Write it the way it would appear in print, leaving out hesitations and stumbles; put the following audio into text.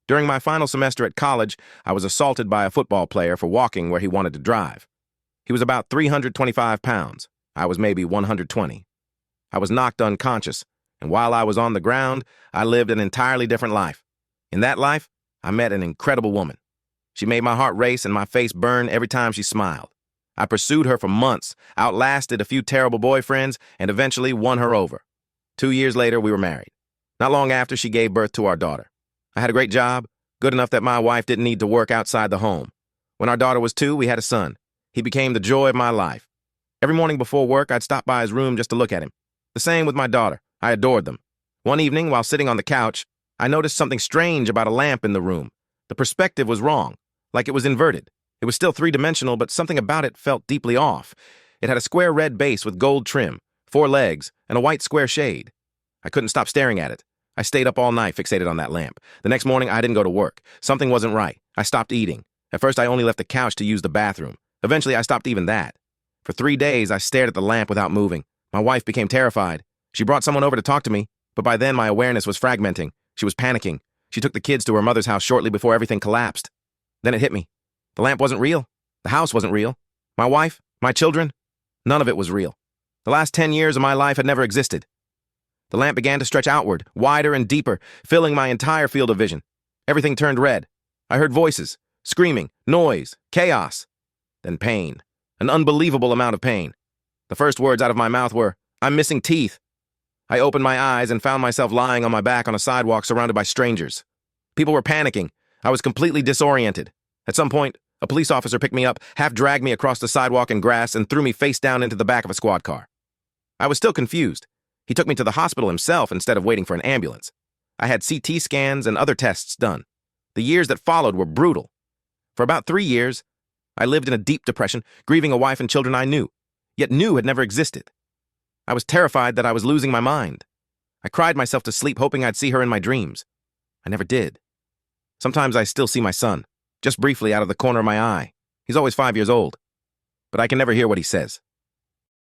During my final semester at college, I was assaulted by a football player for walking where he wanted to drive. He was about 325 pounds. I was maybe 120. I was knocked unconscious, and while I was on the ground, I lived an entirely different life. In that life, I met an incredible woman. She made my heart race and my face burn every time she smiled. I pursued her for months, outlasted a few terrible boyfriends, and eventually won her over. 2 years later, we were married. Not long after, she gave birth to our daughter. I had a great job, good enough that my wife didn't need to work outside the home. When our daughter was 2, we had a son. He became the joy of my life. Every morning before work, I'd stop by his room just to look at him. The same with my daughter. I adored them. One evening, while sitting on the couch, I noticed something strange about a lamp in the room. The perspective was wrong, like it was inverted. It was still three-dimensional, but something about it felt deeply off. It had a square red base with gold trim, 4 legs, and a white square shade. I couldn't stop staring at it. I stayed up all night fixated on that lamp. The next morning, I didn't go to work. Something wasn't right. I stopped eating. At first, I only left the couch to use the bathroom. Eventually, I stopped even that. For 3 days, I stared at the lamp without moving. My wife became terrified. She brought someone over to talk to me, but by then my awareness was fragmenting. She was panicking. She took the kids to her mother's house shortly before everything collapsed. Then it hit me. The lamp wasn't real. The house wasn't real. My wife, my children, none of it was real. The last 10 years of my life had never existed. The lamp began to stretch outward, wider and deeper, filling my entire field of vision. Everything turned red. I heard voices, screaming, noise, chaos. Then pain. An unbelievable amount of pain. The first words out of my mouth were, "I'm missing teeth." I opened my eyes and found myself lying on my back on a sidewalk surrounded by strangers. People were panicking. I was completely disoriented. At some point, a police officer picked me up, half-dragged me across the sidewalk and grass, and threw me face down into the back of a squad car. I was still confused. He took me to the hospital himself instead of waiting for an ambulance. I had CT scans and other tests done. The years that followed were brutal. For about 3 years, I lived in a deep depression, grieving a wife and children I knew, yet knew had never existed. I was terrified that I was losing my mind. I cried myself to sleep, hoping I'd see her in my dreams. I never did. Sometimes I still see my son, just briefly out of the corner of my eye. He's always 5 years old, but I can never hear what he says.